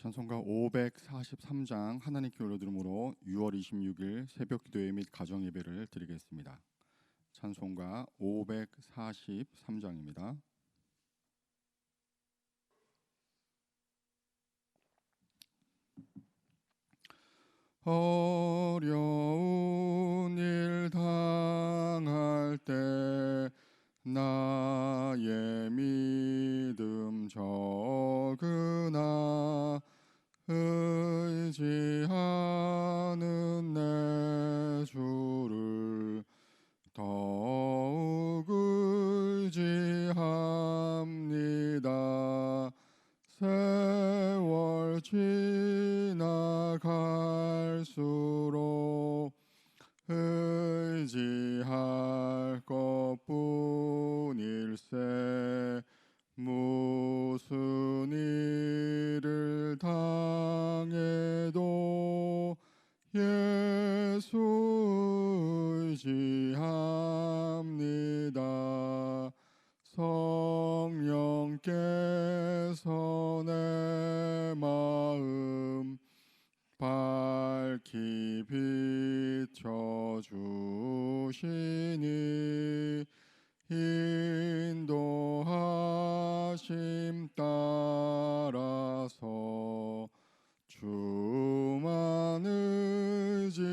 찬송가 543장 하나님께 올려드림으로 6월 26일 새벽기도회 및 가정예배를 드리겠습니다. 찬송가 543장입니다. 어려운 일 당할 때 나의 믿음 적으나 의지하는 내 주를 더욱 의지합니다. 세월 지나갈수록 의지할 것뿐일세. 무슨 일을 당해도 예수 의지합니다. 성령께서 내 마음 밝히 비춰주시니 인도하심 따라서 주만 의지합니다.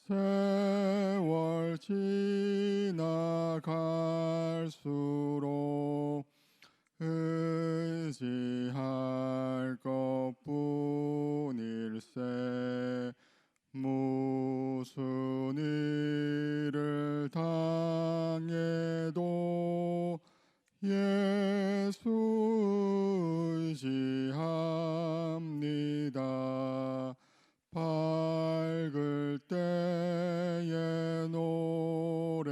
세월 지나갈수록 의지할 것뿐일세. 무슨 일을 당해도 예수 의지합니다. 밝을 때의 노래와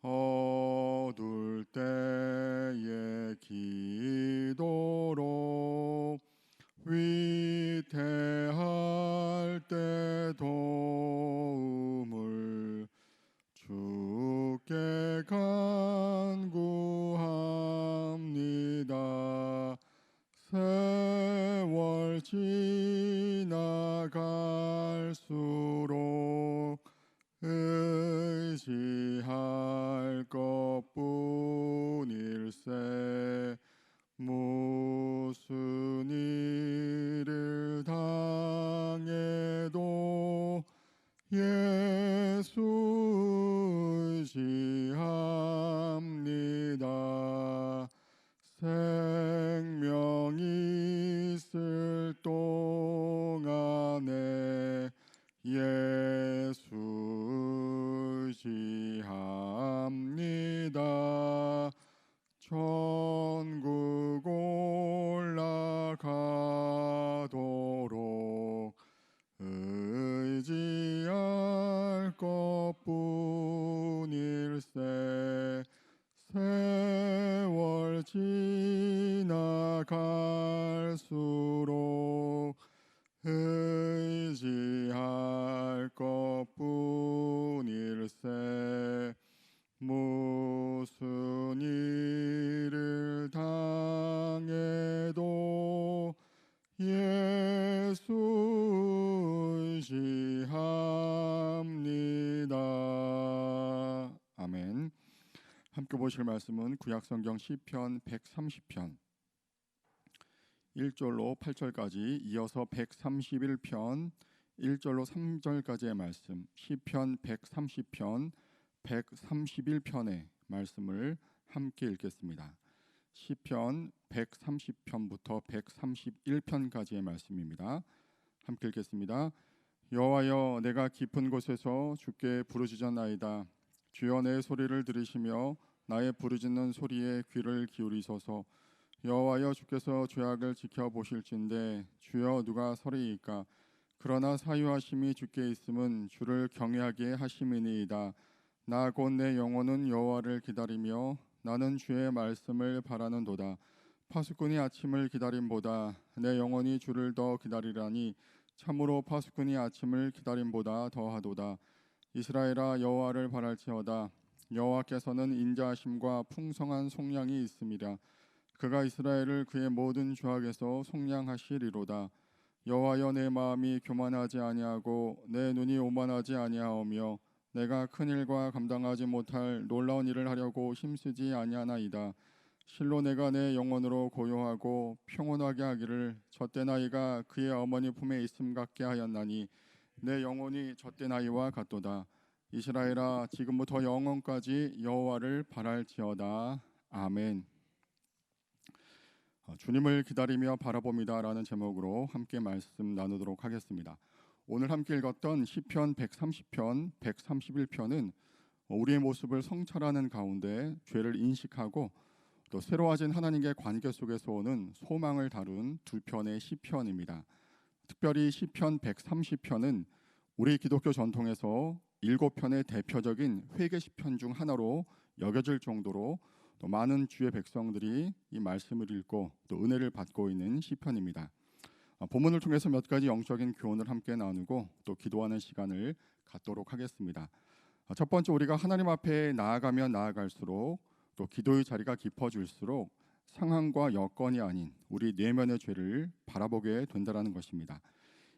어두울 때의 기도로 위태할 때 도움을 주께 간구합니다. 세월 지나갈수록 의지할 것뿐일세. 무슨 일을 당해도 예수 의지합니다. 생명이 있을 동안에 예수 의지합니다. 천국 올라가도록 의지할 것뿐일세. 세월 지나갈수록 의지할 것뿐일세. 무슨 일을 당해도 예수 의지합니다. 아멘. 함께 보실 말씀은 구약성경 시편 130편 1절로 8절까지 이어서 131편 1절로 3절까지의 말씀, 시편 130편 131편의 말씀을 함께 읽겠습니다. 시편 130편부터 131편까지의 말씀입니다. 함께 읽겠습니다. 여호와여, 내가 깊은 곳에서 주께 부르짖었나이다. 주여, 내 소리를 들으시며 나의 부르짖는 소리에 귀를 기울이소서. 여호와여, 주께서 죄악을 지켜보실진대 주여 누가 서리이까. 그러나 사유하심이 주께 있음은 주를 경외하게 하심이니이다. 나 곧 내 영혼은 여호와를 기다리며 나는 주의 말씀을 바라는도다. 파수꾼이 아침을 기다림보다 내 영혼이 주를 더 기다리라니 참으로 파수꾼이 아침을 기다림보다 더하도다. 이스라엘아, 여호와를 바랄지어다. 여호와께서는 인자하심과 풍성한 속량이 있음이라. 그가 이스라엘을 그의 모든 죄악에서 속량하시리로다. 여호와여, 내 마음이 교만하지 아니하고 내 눈이 오만하지 아니하오며 내가 큰 일과 감당하지 못할 놀라운 일을 하려고 힘쓰지 아니하나이다. 실로 내가 내 영혼으로 고요하고 평온하게 하기를 젖된 아이가 그의 어머니 품에 있음 같게 하였나니 내 영혼이 젖된 아이와 같도다. 이스라엘아, 지금부터 영원까지 여호와를 바랄지어다. 아멘. 주님을 기다리며 바라봅니다라는 제목으로 함께 말씀 나누도록 하겠습니다. 오늘 함께 읽었던 시편 130편, 131편은 우리의 모습을 성찰하는 가운데 죄를 인식하고 또 새로워진 하나님과의 관계 속에서 오는 소망을 다룬 두 편의 시편입니다. 특별히 시편 130편은 우리 기독교 전통에서 7편의 대표적인 회개 시편 중 하나로 여겨질 정도로 또 많은 주의 백성들이 이 말씀을 읽고 또 은혜를 받고 있는 시편입니다. 본문을 통해서 몇 가지 영적인 교훈을 함께 나누고 또 기도하는 시간을 갖도록 하겠습니다. 첫 번째, 우리가 하나님 앞에 나아가면 나아갈수록 또 기도의 자리가 깊어질수록 상황과 여건이 아닌 우리 내면의 죄를 바라보게 된다는 것입니다.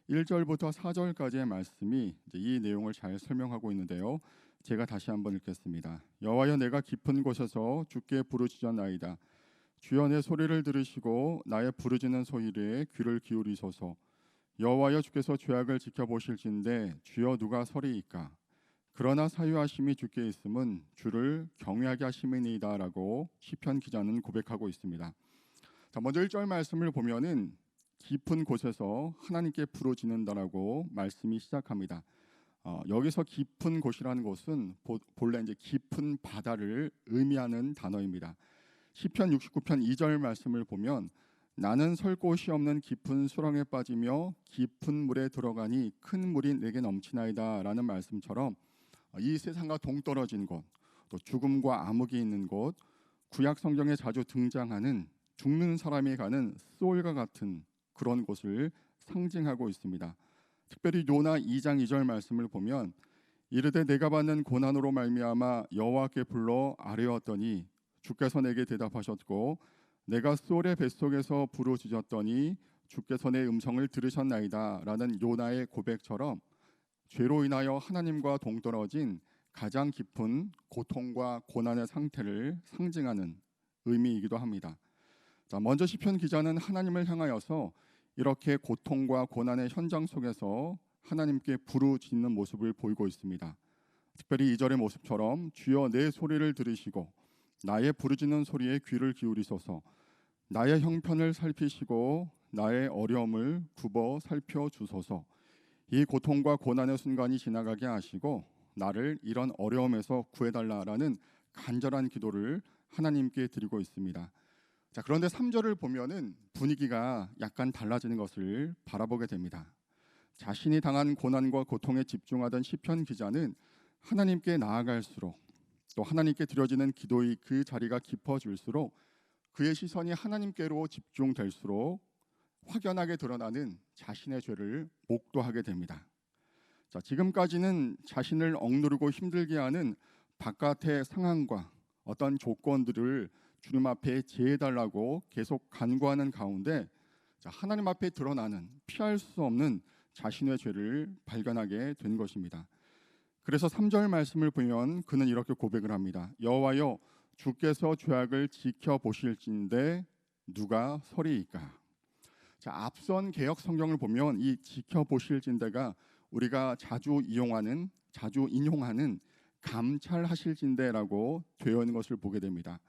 1절부터 4절까지의 말씀이 이 내용을 잘 설명하고 있는데요. 제가 다시 한번 읽겠습니다. 여호와여, 내가 깊은 곳에서 주께 부르짖었나이다. 주여, 내 소리를 들으시고 나의 부르짖는 소리에 귀를 기울이소서. 여호와여, 주께서 죄악을 지켜보실진데 주여 누가 서리이까? 그러나 사유하심이 주께 있음은 주를 경외하게 하심이니이다라고 시편 기자는 고백하고 있습니다. 자, 먼저 1절 말씀을 보면은 깊은 곳에서 하나님께 부르짖는다라고 말씀이 시작합니다. 여기서 깊은 곳이라는 것은 본래 이제 깊은 바다를 의미하는 단어입니다. 시편 69편 2절 말씀을 보면 나는 설 곳이 없는 깊은 수렁에 빠지며 깊은 물에 들어가니 큰 물이 내게 넘치나이다라는 말씀처럼 이 세상과 동떨어진 곳, 또 죽음과 암흑이 있는 곳, 구약 성경에 자주 등장하는 죽는 사람이 가는 소울과 같은 그런 곳을 상징하고 있습니다. 특별히 요나 2장 2절 말씀을 보면 이르되 내가 받는 고난으로 말미암아 여호와께 불러 아뢰었더니 주께서 내게 대답하셨고 내가 소울의 뱃속에서 부르짖었더니 주께서 내 음성을 들으셨나이다 라는 요나의 고백처럼 죄로 인하여 하나님과 동떨어진 가장 깊은 고통과 고난의 상태를 상징하는 의미이기도 합니다. 자, 먼저 시편 기자는 하나님을 향하여서 이렇게 고통과 고난의 현장 속에서 하나님께 부르짖는 모습을 보이고 있습니다. 특별히 2절의 모습처럼 주여 내 소리를 들으시고 나의 부르짖는 소리에 귀를 기울이소서. 나의 형편을 살피시고 나의 어려움을 굽어 살펴주소서. 이 고통과 고난의 순간이 지나가게 하시고 나를 이런 어려움에서 구해달라라는 간절한 기도를 하나님께 드리고 있습니다. 자, 그런데 3절을 보면은 분위기가 약간 달라지는 것을 바라보게 됩니다. 자신이 당한 고난과 고통에 집중하던 시편 기자는 하나님께 나아갈수록 또 하나님께 드려지는 기도의 그 자리가 깊어질수록 그의 시선이 하나님께로 집중될수록 확연하게 드러나는 자신의 죄를 목도하게 됩니다. 자, 지금까지는 자신을 억누르고 힘들게 하는 바깥의 상황과 어떤 조건들을 주님 앞에 제해달라고 계속 간구하는 가운데 하나님 앞에 드러나는 피할 수 없는 자신의 죄를 발견하게 된 것입니다. 그래서 3절 말씀을 보면 그는 이렇게 고백을 합니다. 여호와여, 주께서 죄악을 지켜보실진데 누가 서리이까? 자, 앞선 개역 성경을 보면 이 지켜보실진대가 우리가 자주 이용하는, 자주 인용하는 감찰하실진대라고 되어 있는 것을 보게 됩니다.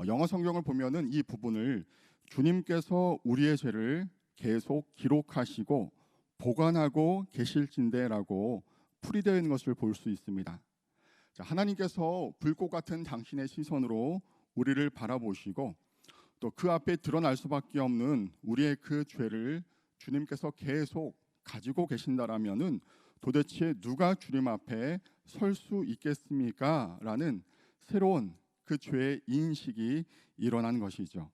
영어 성경을 보면은 이 부분을 주님께서 우리의 죄를 계속 기록하시고 보관하고 계실진대라고 풀이되어 있는 것을 볼 수 있습니다. 자, 하나님께서 불꽃 같은 당신의 시선으로 우리를 바라보시고 또 그 앞에 드러날 수밖에 없는 우리의 그 죄를 주님께서 계속 가지고 계신다라면은 도대체 누가 주님 앞에 설 수 있겠습니까? 라는 새로운 그 죄의 인식이 일어난 것이죠.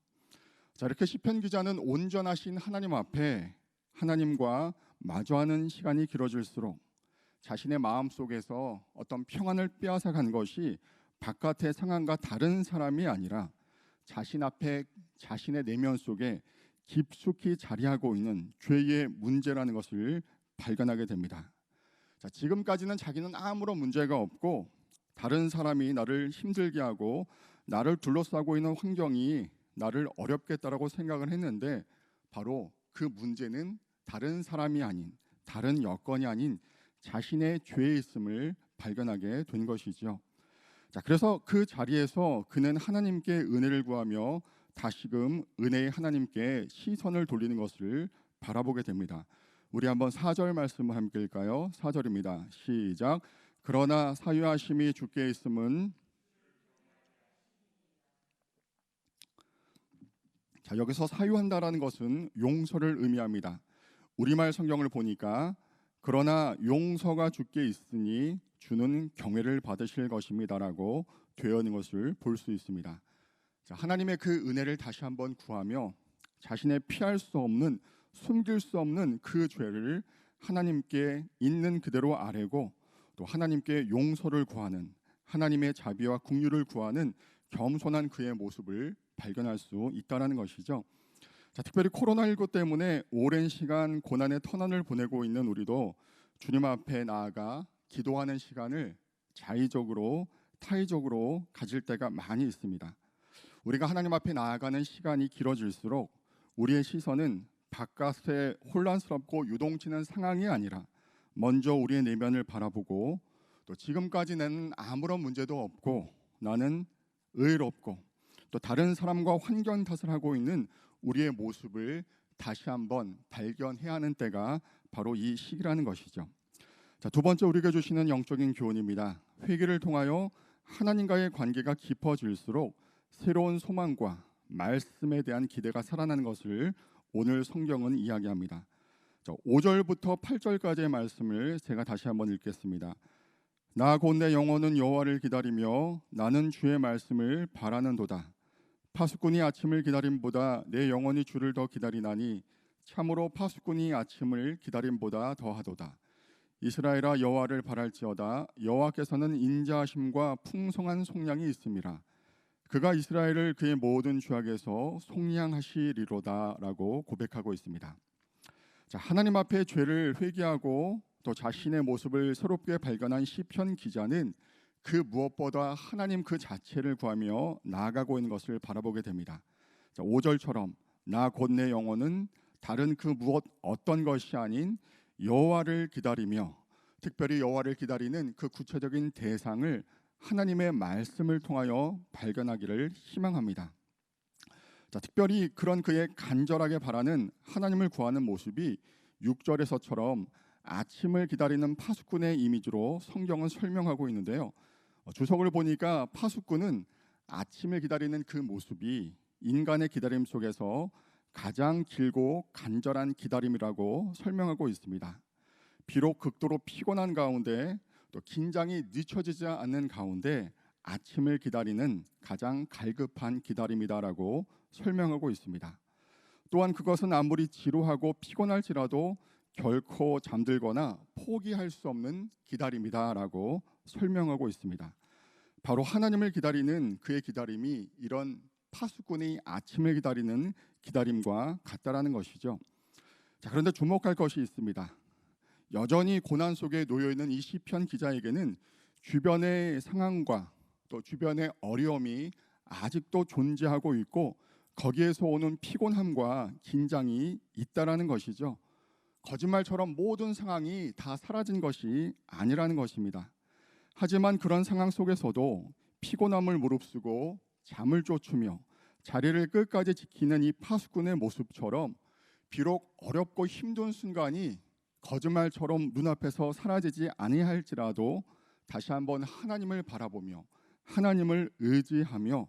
자, 이렇게 시편 기자는 온전하신 하나님 앞에 하나님과 마주하는 시간이 길어질수록 자신의 마음 속에서 어떤 평안을 빼앗아간 것이 바깥의 상황과 다른 사람이 아니라 자신 앞에 자신의 내면 속에 깊숙이 자리하고 있는 죄의 문제라는 것을 발견하게 됩니다. 자, 지금까지는 자기는 아무런 문제가 없고 다른 사람이 나를 힘들게 하고 나를 둘러싸고 있는 환경이 나를 어렵게 했다라고 생각을 했는데 바로 그 문제는 다른 사람이 아닌 다른 여건이 아닌 자신의 죄에 있음을 발견하게 된 것이죠. 자, 그래서 그 자리에서 그는 하나님께 은혜를 구하며 다시금 은혜의 하나님께 시선을 돌리는 것을 바라보게 됩니다. 우리 한번 4절 말씀을 함께 읽을까요? 4절입니다. 시작. 그러나 사유하심이 주께 있음은, 자, 여기서 사유한다라는 것은 용서를 의미합니다. 우리말 성경을 보니까 그러나 용서가 주께 있으니 주는 경외를 받으실 것입니다라고 되어 있는 것을 볼 수 있습니다. 자, 하나님의 그 은혜를 다시 한번 구하며 자신의 피할 수 없는, 숨길 수 없는 그 죄를 하나님께 있는 그대로 아뢰고 또 하나님께 용서를 구하는, 하나님의 자비와 긍휼을 구하는 겸손한 그의 모습을 발견할 수 있다는 것이죠. 자, 특별히 코로나19 때문에 오랜 시간 고난의 터널을 보내고 있는 우리도 주님 앞에 나아가 기도하는 시간을 자의적으로 타의적으로 가질 때가 많이 있습니다. 우리가 하나님 앞에 나아가는 시간이 길어질수록 우리의 시선은 바깥의 혼란스럽고 유동치는 상황이 아니라 먼저 우리의 내면을 바라보고 또 지금까지는 아무런 문제도 없고 나는 의롭고 또 다른 사람과 환경 탓을 하고 있는 우리의 모습을 다시 한번 발견해야 하는 때가 바로 이 시기라는 것이죠. 자, 두 번째 우리에게 주시는 영적인 교훈입니다. 회개를 통하여 하나님과의 관계가 깊어질수록 새로운 소망과 말씀에 대한 기대가 살아나는 것을 오늘 성경은 이야기합니다. 5절부터 8절까지의 말씀을 제가 다시 한번 읽겠습니다. 나 곧 내 영혼은 여호와를 기다리며 나는 주의 말씀을 바라는도다. 파수꾼이 아침을 기다림보다 내 영혼이 주를 더 기다리나니 참으로 파수꾼이 아침을 기다림보다 더하도다. 이스라엘아 여호와를 바랄지어다. 여호와께서는 인자하심과 풍성한 속량이 있음이라. 그가 이스라엘을 그의 모든 죄악에서 속량하시리로다라고 고백하고 있습니다. 자, 하나님 앞에 죄를 회개하고 또 자신의 모습을 새롭게 발견한 시편 기자는 그 무엇보다 하나님 그 자체를 구하며 나아가고 있는 것을 바라보게 됩니다. 자, 5절처럼 나 곧 내 영혼은 다른 그 무엇 어떤 것이 아닌 여호와를 기다리며, 특별히 여호와를 기다리는 그 구체적인 대상을 하나님의 말씀을 통하여 발견하기를 희망합니다. 자, 특별히 그런 그의 간절하게 바라는 하나님을 구하는 모습이 6절에서처럼 아침을 기다리는 파수꾼의 이미지로 성경은 설명하고 있는데요. 주석을 보니까 파수꾼은 아침을 기다리는 그 모습이 인간의 기다림 속에서 가장 길고 간절한 기다림이라고 설명하고 있습니다. 비록 극도로 피곤한 가운데 또 긴장이 늦춰지지 않는 가운데 아침을 기다리는 가장 갈급한 기다림이다라고 설명하고 있습니다. 또한 그것은 아무리 지루하고 피곤할지라도 결코 잠들거나 포기할 수 없는 기다림이다라고 설명하고 있습니다. 바로 하나님을 기다리는 그의 기다림이 이런 파수꾼이 아침을 기다리는 기다림과 같다라는 것이죠. 자, 그런데 주목할 것이 있습니다. 여전히 고난 속에 놓여 있는 이 시편 기자에게는 주변의 상황과 또 주변의 어려움이 아직도 존재하고 있고 거기에서 오는 피곤함과 긴장이 있다라는 것이죠. 거짓말처럼 모든 상황이 다 사라진 것이 아니라는 것입니다. 하지만 그런 상황 속에서도 피곤함을 무릅쓰고 잠을 쫓으며 자리를 끝까지 지키는 이 파수꾼의 모습처럼 비록 어렵고 힘든 순간이 거짓말처럼 눈앞에서 사라지지 아니할지라도 다시 한번 하나님을 바라보며 하나님을 의지하며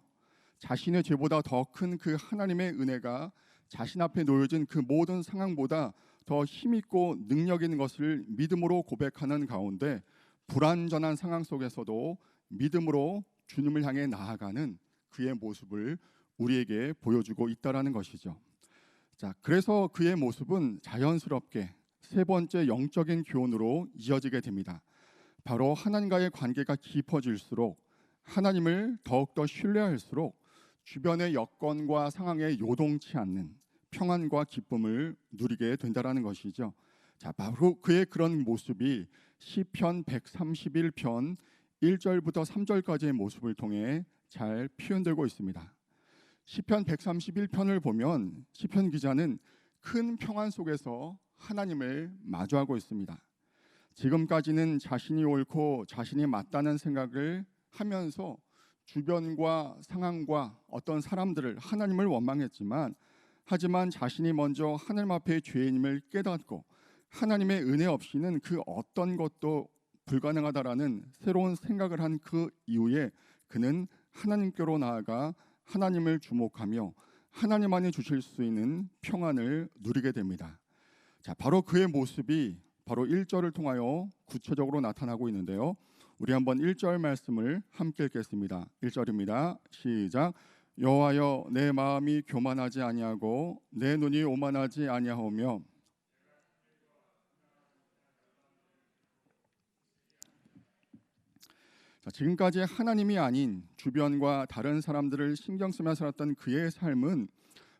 자신의 죄보다 더 큰 그 하나님의 은혜가 자신 앞에 놓여진 그 모든 상황보다 더 힘있고 능력 있는 것을 믿음으로 고백하는 가운데 불완전한 상황 속에서도 믿음으로 주님을 향해 나아가는 그의 모습을 우리에게 보여주고 있다라는 것이죠. 자, 그래서 그의 모습은 자연스럽게 세 번째 영적인 교훈으로 이어지게 됩니다. 바로 하나님과의 관계가 깊어질수록 하나님을 더욱더 신뢰할수록 주변의 여건과 상황에 요동치 않는 평안과 기쁨을 누리게 된다라는 것이죠. 자, 바로 그의 그런 모습이 시편 131편 1절부터 3절까지의 모습을 통해 잘 표현되고 있습니다. 시편 131편을 보면 시편 기자는 큰 평안 속에서 하나님을 마주하고 있습니다. 지금까지는 자신이 옳고 자신이 맞다는 생각을 하면서 주변과 상황과 어떤 사람들을 하나님을 원망했지만, 하지만 자신이 먼저 하나님 앞에 죄인임을 깨닫고 하나님의 은혜 없이는 그 어떤 것도 불가능하다라는 새로운 생각을 한 그 이후에 그는 하나님께로 나아가 하나님을 주목하며 하나님만이 주실 수 있는 평안을 누리게 됩니다. 자, 바로 그의 모습이 바로 1절을 통하여 구체적으로 나타나고 있는데요. 우리 한번 1절 말씀을 함께 읽겠습니다. 1절입니다. 시작. 여호와여, 내 마음이 교만하지 아니하고 내 눈이 오만하지 아니하오며. 자, 지금까지 하나님이 아닌 주변과 다른 사람들을 신경 쓰며 살았던 그의 삶은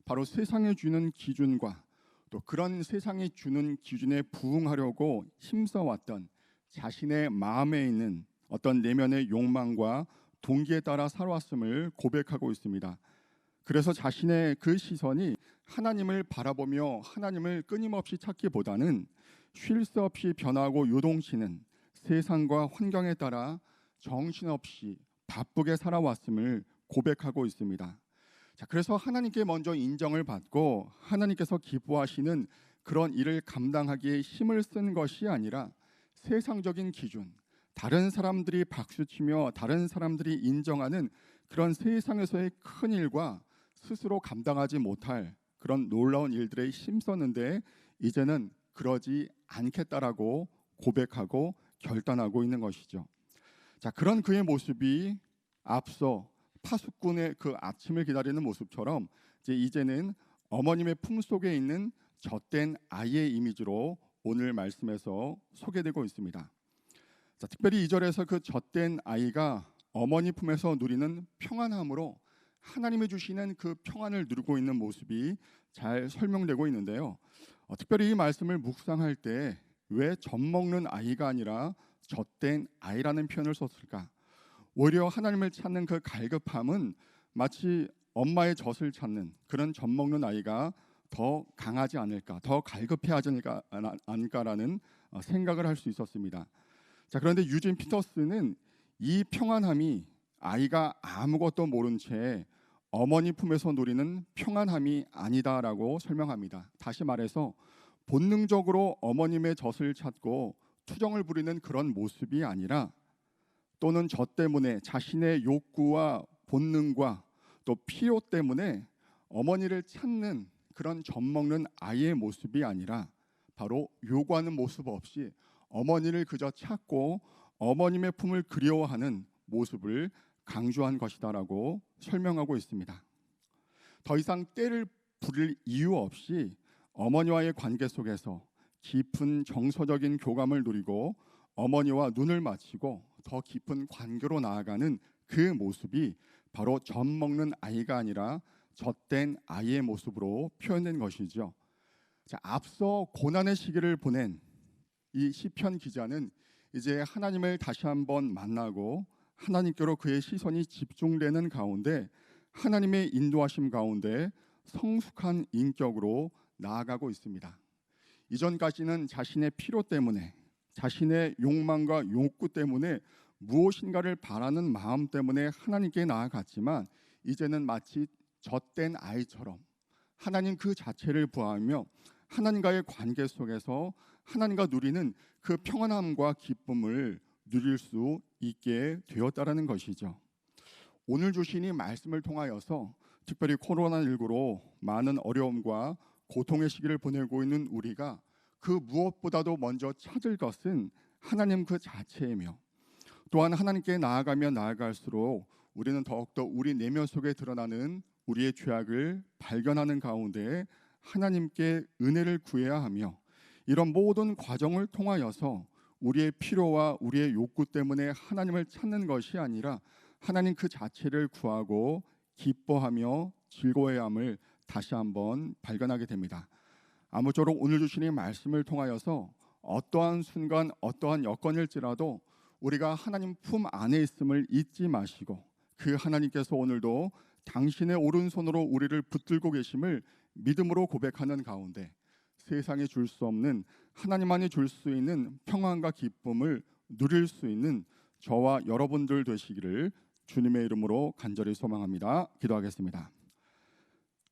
바로 세상이 주는 기준과 또 그런 세상이 주는 기준에 부응하려고 힘써왔던 자신의 마음에 있는 어떤 내면의 욕망과 동기에 따라 살아왔음을 고백하고 있습니다. 그래서 자신의 그 시선이 하나님을 바라보며 하나님을 끊임없이 찾기보다는 쉴 새 없이 변하고 요동치는 세상과 환경에 따라 정신없이 바쁘게 살아왔음을 고백하고 있습니다. 자, 그래서 하나님께 먼저 인정을 받고 하나님께서 기뻐하시는 그런 일을 감당하기에 힘을 쓴 것이 아니라 세상적인 기준, 다른 사람들이 박수치며 다른 사람들이 인정하는 그런 세상에서의 큰 일과 스스로 감당하지 못할 그런 놀라운 일들에 힘썼는데 이제는 그러지 않겠다라고 고백하고 결단하고 있는 것이죠. 자, 그런 그의 모습이 앞서 파수꾼의 그 아침을 기다리는 모습처럼 이제는 어머님의 품 속에 있는 젖된 아이의 이미지로 오늘 말씀에서 소개되고 있습니다. 자, 특별히 2절에서 그 젖된 아이가 어머니 품에서 누리는 평안함으로 하나님이 주시는 그 평안을 누리고 있는 모습이 잘 설명되고 있는데요. 특별히 이 말씀을 묵상할 때 왜 젖 먹는 아이가 아니라 젖된 아이라는 표현을 썼을까? 오히려 하나님을 찾는 그 갈급함은 마치 엄마의 젖을 찾는 그런 젖 먹는 아이가 더 강하지 않을까, 더 갈급해하지 않을까라는 생각을 할 수 있었습니다. 자, 그런데 유진 피터스는 이 평안함이 아이가 아무것도 모른 채 어머니 품에서 누리는 평안함이 아니다라고 설명합니다. 다시 말해서 본능적으로 어머님의 젖을 찾고 투정을 부리는 그런 모습이 아니라, 또는 저 때문에 자신의 욕구와 본능과 또 필요 때문에 어머니를 찾는 그런 젖 먹는 아이의 모습이 아니라 바로 요구하는 모습 없이 어머니를 그저 찾고 어머님의 품을 그리워하는 모습을 강조한 것이다라고 설명하고 있습니다. 더 이상 때를 부릴 이유 없이 어머니와의 관계 속에서 깊은 정서적인 교감을 누리고 어머니와 눈을 맞추고 더 깊은 관계로 나아가는 그 모습이 바로 젖 먹는 아이가 아니라 젖된 아이의 모습으로 표현된 것이죠. 자, 앞서 고난의 시기를 보낸 이 시편 기자는 이제 하나님을 다시 한번 만나고 하나님께로 그의 시선이 집중되는 가운데 하나님의 인도하심 가운데 성숙한 인격으로 나아가고 있습니다. 이전까지는 자신의 필요 때문에, 자신의 욕망과 욕구 때문에 무엇인가를 바라는 마음 때문에 하나님께 나아갔지만 이제는 마치 젖된 아이처럼 하나님 그 자체를 부하며 하나님과의 관계 속에서 하나님과 누리는 그 평안함과 기쁨을 누릴 수 있게 되었다라는 것이죠. 오늘 주신 이 말씀을 통하여서 특별히 코로나19로 많은 어려움과 고통의 시기를 보내고 있는 우리가 그 무엇보다도 먼저 찾을 것은 하나님 그 자체이며, 또한 하나님께 나아가며 나아갈수록 우리는 더욱더 우리 내면 속에 드러나는 우리의 죄악을 발견하는 가운데 하나님께 은혜를 구해야 하며, 이런 모든 과정을 통하여서 우리의 필요와 우리의 욕구 때문에 하나님을 찾는 것이 아니라 하나님 그 자체를 구하고 기뻐하며 즐거워해야 함을 다시 한번 발견하게 됩니다. 아무쪼록 오늘 주신 이 말씀을 통하여서 어떠한 순간 어떠한 여건일지라도 우리가 하나님 품 안에 있음을 잊지 마시고 그 하나님께서 오늘도 당신의 오른손으로 우리를 붙들고 계심을 믿음으로 고백하는 가운데 세상에 줄 수 없는 하나님만이 줄 수 있는 평안과 기쁨을 누릴 수 있는 저와 여러분들 되시기를 주님의 이름으로 간절히 소망합니다. 기도하겠습니다.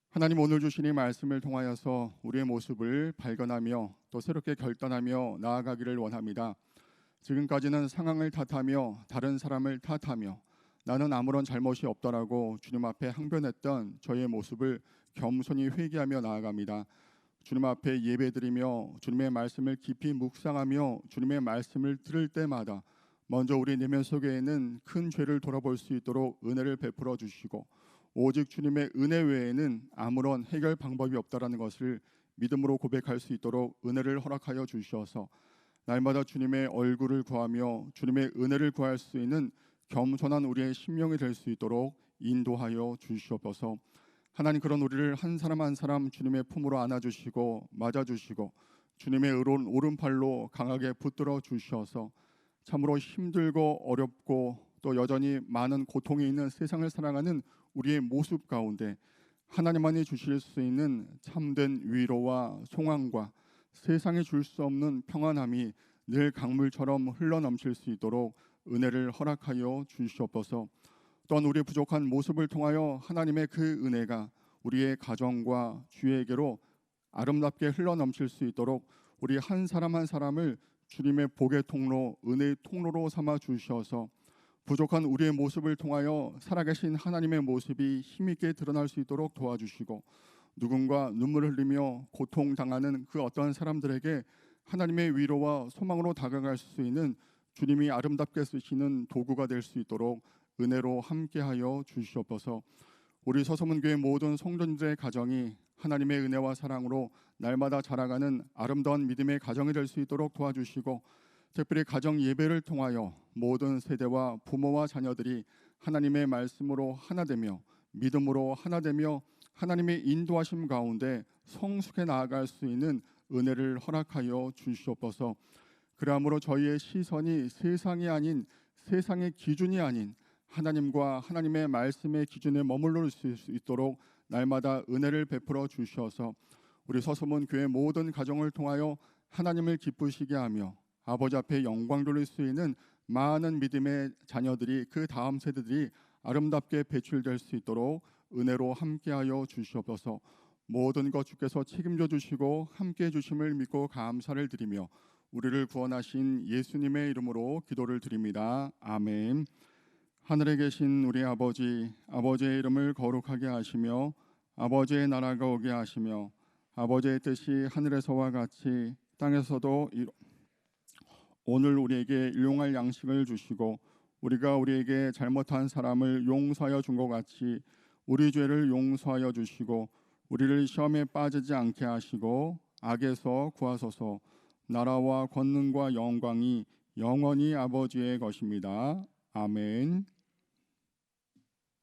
하나님, 오늘 주신 이 말씀을 통하여서 우리의 모습을 발견하며 또 새롭게 결단하며 나아가기를 원합니다. 지금까지는 상황을 탓하며 다른 사람을 탓하며 나는 아무런 잘못이 없더라고 주님 앞에 항변했던 저의 모습을 겸손히 회개하며 나아갑니다. 주님 앞에 예배드리며 주님의 말씀을 깊이 묵상하며 주님의 말씀을 들을 때마다 먼저 우리 내면 속에 있는 큰 죄를 돌아볼 수 있도록 은혜를 베풀어 주시고 오직 주님의 은혜 외에는 아무런 해결 방법이 없다라는 것을 믿음으로 고백할 수 있도록 은혜를 허락하여 주셔서 날마다 주님의 얼굴을 구하며 주님의 은혜를 구할 수 있는 겸손한 우리의 심령이 될 수 있도록 인도하여 주시옵소서. 하나님, 그런 우리를 한 사람 한 사람 주님의 품으로 안아주시고 맞아주시고 주님의 의로운 오른팔로 강하게 붙들어 주셔서 참으로 힘들고 어렵고 또 여전히 많은 고통이 있는 세상을 살아가는 우리의 모습 가운데 하나님만이 주실 수 있는 참된 위로와 소망과 세상에 줄 수 없는 평안함이 늘 강물처럼 흘러넘칠 수 있도록 은혜를 허락하여 주시옵소서. 또한 우리의 부족한 모습을 통하여 하나님의 그 은혜가 우리의 가정과 주위에게로 아름답게 흘러넘칠 수 있도록 우리 한 사람 한 사람을 주님의 복의 통로, 은혜의 통로로 삼아 주셔서 부족한 우리의 모습을 통하여 살아계신 하나님의 모습이 힘있게 드러날 수 있도록 도와주시고 누군가 눈물을 흘리며 고통당하는 그 어떠한 사람들에게 하나님의 위로와 소망으로 다가갈 수 있는 주님이 아름답게 쓰시는 도구가 될 수 있도록 은혜로 함께하여 주시옵소서. 우리 서서문교회 모든 성도님들의 가정이 하나님의 은혜와 사랑으로 날마다 자라가는 아름다운 믿음의 가정이 될 수 있도록 도와주시고 특별히 가정 예배를 통하여 모든 세대와 부모와 자녀들이 하나님의 말씀으로 하나되며 믿음으로 하나되며 하나님의 인도하심 가운데 성숙해 나아갈 수 있는 은혜를 허락하여 주시옵소서. 그러므로 저희의 시선이 세상이 아닌 세상의 기준이 아닌 하나님과 하나님의 말씀의 기준에 머물러 수 있도록 날마다 은혜를 베풀어 주셔서 우리 서소문 교회 모든 가정을 통하여 하나님을 기쁘시게 하며 아버지 앞에 영광 돌릴 수 있는 많은 믿음의 자녀들이 그 다음 세대들이 아름답게 배출될 수 있도록 은혜로 함께하여 주시옵소서. 모든 것 주께서 책임져 주시고 함께해 주심을 믿고 감사를 드리며 우리를 구원하신 예수님의 이름으로 기도를 드립니다. 아멘. 하늘에 계신 우리 아버지, 아버지의 이름을 거룩하게 하시며 아버지의 나라가 오게 하시며 아버지의 뜻이 하늘에서와 같이 땅에서도 오늘 우리에게 일용할 양식을 주시고 우리가 우리에게 잘못한 사람을 용서하여 준 것 같이 우리 죄를 용서하여 주시고 우리를 시험에 빠지지 않게 하시고 악에서 구하소서. 나라와 권능과 영광이 영원히 아버지의 것입니다. 아멘.